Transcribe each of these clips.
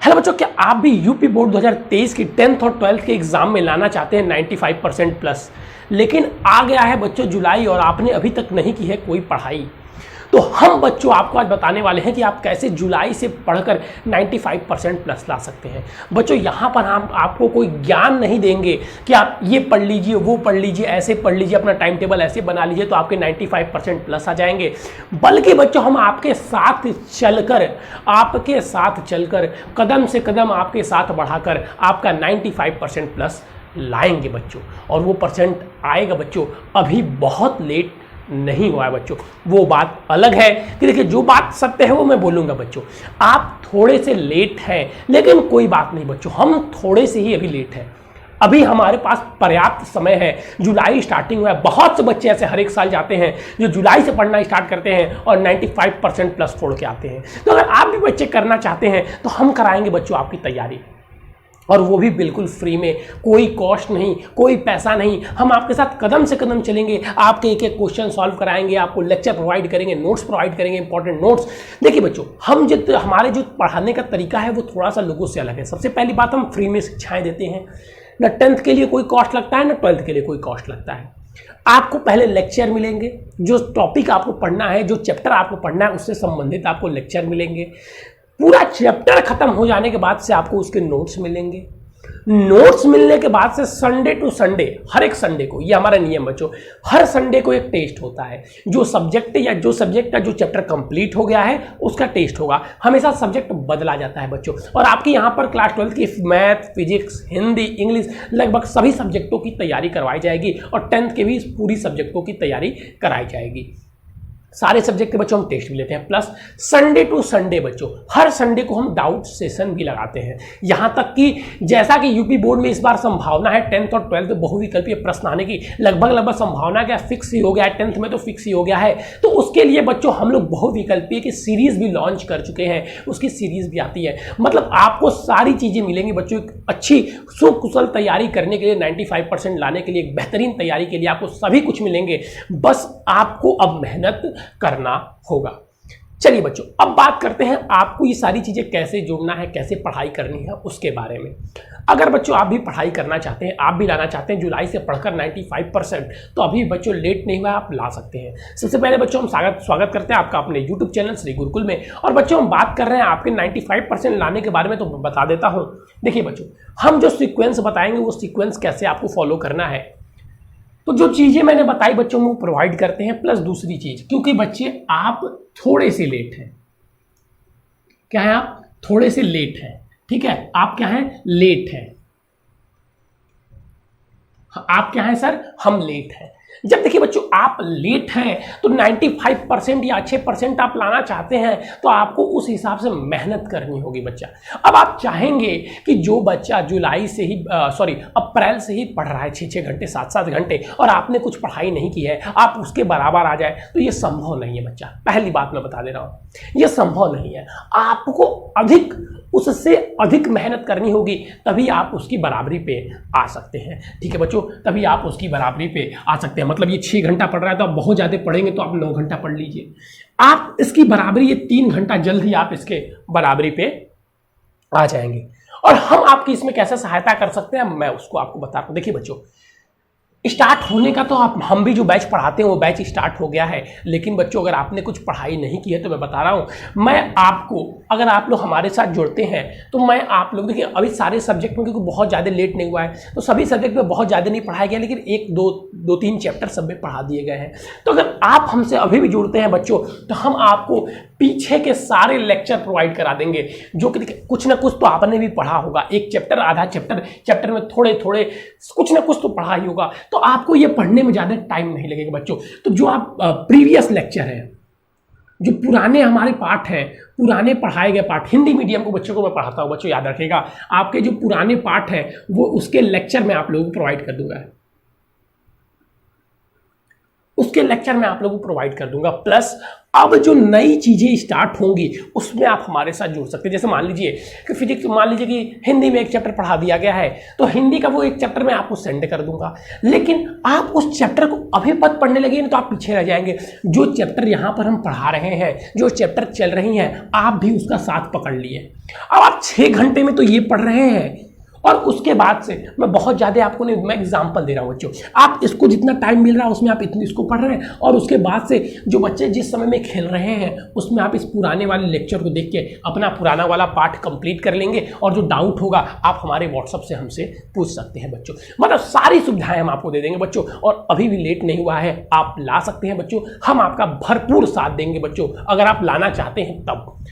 Hello बच्चों, क्या आप भी यूपी बोर्ड 2023 की 10th और 12th के एग्जाम में लाना चाहते हैं 95% प्लस, लेकिन आ गया है बच्चों जुलाई और आपने अभी तक नहीं की है कोई पढ़ाई। तो हम बच्चों आपको आज बताने वाले हैं कि आप कैसे जुलाई से पढ़कर 95% प्लस ला सकते हैं। बच्चों यहाँ पर हम आपको कोई ज्ञान नहीं देंगे कि आप ये पढ़ लीजिए, वो पढ़ लीजिए, ऐसे पढ़ लीजिए, अपना टाइम टेबल ऐसे बना लीजिए तो आपके 95% प्लस आ जाएंगे। बल्कि बच्चों हम आपके साथ चलकर कदम से कदम आपके साथ बढ़ाकर आपका 95% प्लस लाएंगे बच्चों। और वो परसेंट आएगा बच्चों, अभी बहुत लेट नहीं हुआ है बच्चों। वो बात अलग है कि देखिए जो बात सत्य है वो मैं बोलूंगा बच्चों। आप थोड़े से लेट हैं, लेकिन कोई बात नहीं बच्चों, हम थोड़े से ही अभी लेट हैं। अभी हमारे पास पर्याप्त समय है। जुलाई स्टार्टिंग हुआ है, बहुत से बच्चे ऐसे हर एक साल जाते हैं जो जुलाई से पढ़ना स्टार्ट करते हैं और 95% प्लस छोड़ के आते हैं। तो अगर आप भी बच्चे करना चाहते हैं तो हम कराएंगे बच्चों आपकी तैयारी, और वो भी बिल्कुल फ्री में, कोई कॉस्ट नहीं, कोई पैसा नहीं। हम आपके साथ कदम से कदम चलेंगे, आपके एक एक क्वेश्चन सॉल्व कराएंगे, आपको लेक्चर प्रोवाइड करेंगे, नोट्स प्रोवाइड करेंगे, इंपॉर्टेंट नोट्स। देखिए बच्चों, हमारे जो पढ़ाने का तरीका है वो थोड़ा सा लोगों से अलग है। सबसे पहली बात, हम फ्री में शिक्षाएं देते हैं। ना 10th के लिए कोई कॉस्ट लगता है, ना 12th के लिए कोई कॉस्ट लगता है। आपको पहले लेक्चर मिलेंगे, जो टॉपिक आपको पढ़ना है, जो चैप्टर आपको पढ़ना है उससे संबंधित आपको लेक्चर मिलेंगे। पूरा चैप्टर खत्म हो जाने के बाद से आपको उसके नोट्स मिलेंगे। नोट्स मिलने के बाद से संडे टू संडे, हर एक संडे को, ये हमारा नियम बच्चों, हर संडे को एक टेस्ट होता है। जो सब्जेक्ट का जो चैप्टर कंप्लीट हो गया है उसका टेस्ट होगा। हमेशा सब्जेक्ट बदला जाता है बच्चों। और आपकी यहाँ पर क्लास 12th की मैथ, फिजिक्स, हिंदी, इंग्लिश, लगभग सभी सब्जेक्टों की तैयारी करवाई जाएगी और 10th के भी पूरी सब्जेक्टों की तैयारी कराई जाएगी। सारे सब्जेक्ट के बच्चों हम टेस्ट भी लेते हैं। प्लस संडे टू संडे बच्चों, हर संडे को हम डाउट सेशन भी लगाते हैं। यहां तक कि जैसा कि यूपी बोर्ड में इस बार संभावना है 10th और 12th में बहुविकल्पीय प्रश्न आने की, लगभग संभावना क्या फिक्स ही हो गया है। 10th में तो फिक्स ही हो गया है। तो उसके लिए बच्चों हम लोग बहुविकल्पीय की सीरीज भी लॉन्च कर चुके हैं, उसकी सीरीज भी आती है। मतलब आपको सारी चीजें मिलेंगी बच्चों। एक अच्छी सुकुशल तैयारी करने के लिए, 95% लाने के लिए, एक बेहतरीन तैयारी के लिए आपको सभी कुछ मिलेंगे। बस आपको अब मेहनत करना होगा। चलिए बच्चों, अब बात करते हैं आपको ये सारी चीजें कैसे जोड़ना है, कैसे पढ़ाई करनी है उसके बारे में। अगर बच्चों आप भी पढ़ाई करना चाहते हैं, आप भी लाना चाहते हैं जुलाई से पढ़कर 95%, तो अभी बच्चों लेट नहीं हुआ, आप ला सकते हैं। सबसे पहले बच्चों हम स्वागत करते हैं आपका अपने यूट्यूब चैनल श्री गुरुकुल में। और बच्चों हम बात कर रहे हैं आपके 95% लाने के बारे में, तो बता देता हूं। देखिए बच्चों, हम जो सीक्वेंस बताएंगे वो सीक्वेंस कैसे आपको फॉलो करना है, तो जो चीजें मैंने बताई बच्चों को प्रोवाइड करते हैं। प्लस दूसरी चीज, क्योंकि बच्चे आप थोड़े से लेट हैं। क्या है? आप थोड़े से लेट हैं, ठीक है। आप क्या हैं? लेट हैं। आप क्या हैं सर? हम लेट हैं। जब देखिए बच्चों आप लेट हैं तो 95% या अच्छे परसेंट आप लाना चाहते हैं, तो आपको उस हिसाब से मेहनत करनी होगी बच्चा। अब आप चाहेंगे कि जो बच्चा अप्रैल से ही पढ़ रहा है 6-6 घंटे, 7-7 घंटे, और आपने कुछ पढ़ाई नहीं की है, आप उसके बराबर आ जाए, तो ये संभव नहीं है बच्चा। पहली बात मैं बता दे रहा हूं, ये संभव नहीं है। आपको उससे अधिक मेहनत करनी होगी, तभी आप उसकी बराबरी पे आ सकते हैं। ठीक है बच्चों, तभी आप उसकी बराबरी पे आ सकते हैं। मतलब ये 6 घंटा पढ़ रहा है तो आप बहुत ज़्यादा पढ़ेंगे तो आप 9 घंटा पढ़ लीजिए। आप इसकी बराबरी, ये 3 घंटा जल्द ही आप इसके बराबरी पे आ जाएंगे। और हम आपकी इसमें कैसे सहायता कर सकते हैं, मैं उसको आपको बताता हूं। देखिए बच्चों, स्टार्ट होने का तो हम भी जो बैच पढ़ाते हैं वो बैच स्टार्ट हो गया है। लेकिन बच्चों अगर आपने कुछ पढ़ाई नहीं की है तो मैं बता रहा हूं, मैं आपको, अगर आप लोग हमारे साथ जुड़ते हैं तो मैं आप लोग, देखिए अभी सारे सब्जेक्ट में, क्योंकि बहुत ज़्यादा लेट नहीं हुआ है तो सभी सब्जेक्ट में बहुत ज़्यादा नहीं पढ़ाया गया, लेकिन 1-2-3 चैप्टर सब में पढ़ा दिए गए हैं। तो अगर आप हमसे अभी भी जुड़ते हैं बच्चों, तो हम आपको पीछे के सारे लेक्चर प्रोवाइड करा देंगे, जो कि कुछ ना कुछ तो आपने भी पढ़ा होगा। एक चैप्टर, आधा चैप्टर में थोड़े कुछ ना कुछ तो पढ़ा ही होगा, तो आपको ये पढ़ने में ज़्यादा टाइम नहीं लगेगा बच्चों। तो जो आप प्रीवियस लेक्चर है, जो पुराने हमारे पाठ हैं, पुराने पढ़ाए गए पाठ, हिंदी मीडियम को बच्चों को मैं पढ़ाता हूँ बच्चों, याद रखिएगा, आपके जो पुराने पाठ हैं वो उसके लेक्चर में आप लोगों को प्रोवाइड कर दूंगा। उसके लेक्चर मैं आप लोगों को प्रोवाइड कर दूंगा। प्लस अब जो नई चीजें स्टार्ट होंगी उसमें आप हमारे साथ जुड़ सकते हैं। जैसे मान लीजिए कि फिजिक्स, मान लीजिए कि हिंदी में एक चैप्टर पढ़ा दिया गया है, तो हिंदी का वो एक चैप्टर मैं आपको सेंड कर दूंगा, लेकिन आप उस चैप्टर को अभी पद पढ़ने लगे ना तो आप पीछे रह जाएंगे। जो चैप्टर यहाँ पर हम पढ़ा रहे हैं, जो चैप्टर चल रही हैं, आप भी उसका साथ पकड़ लिए। अब आप 6 घंटे में तो ये पढ़ रहे हैं और उसके बाद से मैं बहुत ज़्यादा आपको नहीं, मैं एग्जांपल दे रहा हूँ बच्चों, आप इसको जितना टाइम मिल रहा है उसमें आप इतनी इसको पढ़ रहे हैं, और उसके बाद से जो बच्चे जिस समय में खेल रहे हैं उसमें आप इस पुराने वाले लेक्चर को देख के अपना पुराना वाला पार्ट कंप्लीट कर लेंगे, और जो डाउट होगा आप हमारे व्हाट्सअप से हमसे पूछ सकते हैं बच्चों। मतलब सारी सुविधाएं हम आपको दे देंगे बच्चों, और अभी भी लेट नहीं हुआ है, आप ला सकते हैं बच्चों, हम आपका भरपूर साथ देंगे बच्चों, अगर आप लाना चाहते हैं तब।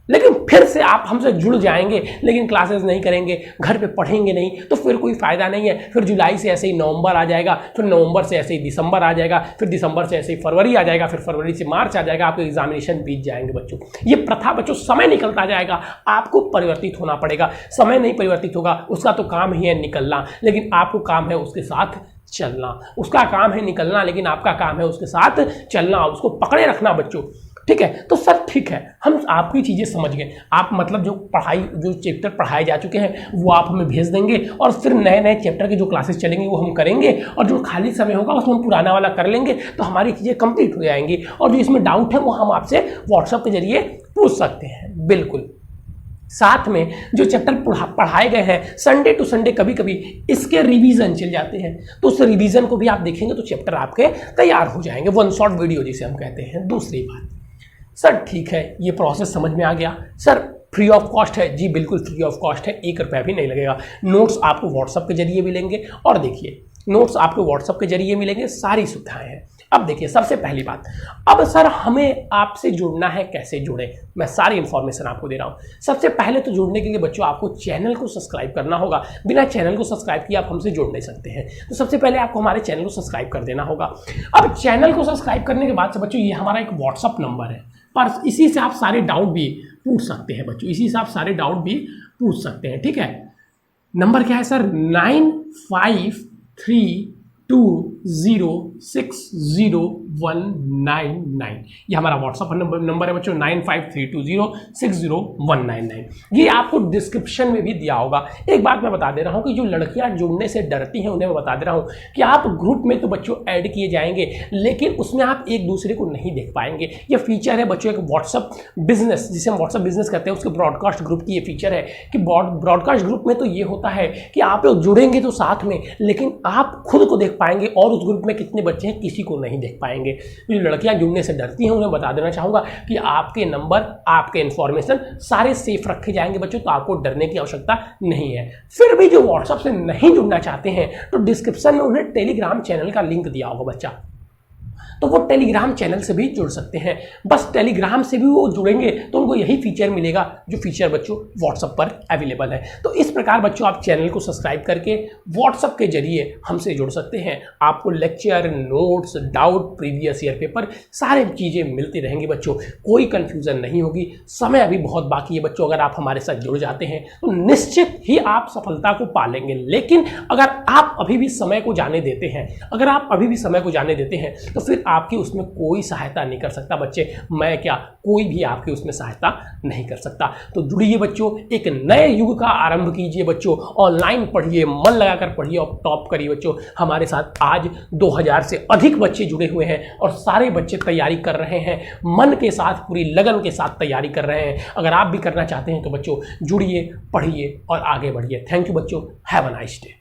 लेकिन फिर से आप हमसे जुड़ जाएंगे लेकिन क्लासेस नहीं करेंगे, घर पे पढ़ेंगे नहीं, तो फिर कोई फायदा नहीं है। फिर जुलाई से ऐसे ही नवंबर आ जाएगा, फिर नवंबर से ऐसे ही दिसंबर आ जाएगा, फिर दिसंबर से ऐसे ही फरवरी आ जाएगा, फिर फरवरी से मार्च आ जाएगा, आपके एग्जामिनेशन बीत जाएंगे बच्चों। ये प्रथा बच्चों, समय निकलता जाएगा, आपको परिवर्तित होना पड़ेगा। समय नहीं परिवर्तित होगा, उसका तो काम ही है निकलना, लेकिन आपको काम है उसके साथ चलना। उसका काम है निकलना, लेकिन आपका काम है उसके साथ चलना, उसको पकड़े रखना बच्चों। ठीक है, तो सर ठीक है, हम आपकी चीज़ें समझ गए। आप मतलब जो पढ़ाई, जो चैप्टर पढ़ाए जा चुके हैं वो आप हमें भेज देंगे, और फिर नए नए चैप्टर के जो क्लासेस चलेंगे वो हम करेंगे, और जो खाली समय होगा उसमें हम पुराना वाला कर लेंगे, तो हमारी चीज़ें कंप्लीट हो जाएंगी। और जो इसमें डाउट है वो हम आपसे व्हाट्सएप के जरिए पूछ सकते हैं। बिल्कुल, साथ में जो चैप्टर पढ़ाए गए हैं संडे टू संडे कभी कभी इसके रिवीजन चल जाते हैं, तो उस रिवीजन को भी आप देखेंगे तो चैप्टर आपके तैयार हो जाएंगे, वन शॉट वीडियो जिसे हम कहते हैं। दूसरी बात, सर ठीक है, ये प्रोसेस समझ में आ गया, सर फ्री ऑफ कॉस्ट है? जी बिल्कुल फ्री ऑफ कॉस्ट है, 1 रुपया भी नहीं लगेगा। नोट्स आपको व्हाट्सएप के जरिए मिलेंगे, और देखिए नोट्स आपको व्हाट्सएप के जरिए मिलेंगे, सारी सुविधाएं हैं। अब देखिए सबसे पहली बात, अब सर हमें आपसे जुड़ना है, कैसे जुड़े? मैं सारी इंफॉर्मेशन आपको दे रहा हूं। सबसे पहले तो जुड़ने के लिए बच्चों आपको चैनल को सब्सक्राइब करना होगा। बिना चैनल को सब्सक्राइब किए आप हमसे जुड़ नहीं सकते हैं, तो सबसे पहले आपको हमारे चैनल को सब्सक्राइब कर देना होगा। अब चैनल को सब्सक्राइब करने के बाद से बच्चों ये हमारा एक व्हाट्सअप नंबर है, पर इसी से आप सारे डाउट भी पूछ सकते हैं बच्चों, इसी से आप सारे डाउट भी पूछ सकते हैं। ठीक है, नंबर क्या है सर? 9532060199। ये हमारा व्हाट्सअप नंबर है बच्चों, 9532060199। ये आपको डिस्क्रिप्शन में भी दिया होगा। एक बात मैं बता दे रहा हूँ कि जो लड़कियां जुड़ने से डरती हैं उन्हें मैं बता दे रहा हूँ कि आप ग्रुप में तो बच्चों ऐड किए जाएंगे, लेकिन उसमें आप एक दूसरे को नहीं देख पाएंगे। ये फीचर है बच्चों एक व्हाट्सअप बिजनेस, जिसे हम व्हाट्सअप बिजनेस कहते हैं, उसके ब्रॉडकास्ट ग्रुप की ये फीचर है कि ब्रॉडकास्ट ग्रुप में तो ये होता है कि आप लोग जुड़ेंगे तो साथ में, लेकिन आप खुद को देख पाएंगे और उस ग्रुप में कितने बच्चे हैं किसी को नहीं देख पाएंगे। जो लड़कियां जुड़ने से डरती हैं उन्हें बता देना चाहूँगा कि आपके नंबर, आपके इन्फॉर्मेशन सारे सेफ रखे जाएंगे बच्चों, तो आपको डरने की आवश्यकता नहीं है। फिर भी जो व्हाट्सएप से नहीं जुड़ना चाहते हैं तो डिस्क्रिप्शन में उन्हें टेलीग्राम चैनल का लिंक दिया होगा बच्चा, तो वो टेलीग्राम चैनल से भी जुड़ सकते हैं। बस टेलीग्राम से भी वो जुड़ेंगे तो उनको यही फीचर मिलेगा जो फीचर बच्चों व्हाट्सएप पर अवेलेबल है। तो इस प्रकार बच्चों आप चैनल को सब्सक्राइब करके व्हाट्सएप के जरिए हमसे जुड़ सकते हैं। आपको lecture, notes, doubt, previous year paper, सारी चीज़ें मिलती रहेंगी बच्चों, कोई कन्फ्यूज़न नहीं होगी। समय अभी बहुत बाकी है बच्चों, अगर आप हमारे साथ जुड़ जाते हैं तो निश्चित ही आप सफलता को पा लेंगे। लेकिन अगर आप अभी भी समय को जाने देते हैं, अगर आप अभी भी समय को जाने देते हैं तो फिर आपकी उसमें कोई सहायता नहीं कर सकता बच्चे, मैं क्या, कोई भी आपकी उसमें सहायता नहीं कर सकता। तो जुड़िए बच्चों, एक नए युग का आरंभ कीजिए बच्चों, ऑनलाइन पढ़िए, मन लगाकर पढ़िए और टॉप करिए बच्चों। हमारे साथ आज 2000 से अधिक बच्चे जुड़े हुए हैं और सारे बच्चे तैयारी कर रहे हैं, मन के साथ, पूरी लगन के साथ तैयारी कर रहे हैं। अगर आप भी करना चाहते हैं तो बच्चों जुड़िए, पढ़िए और आगे बढ़िए। थैंक यू बच्चों, हैव अ नाइस डे।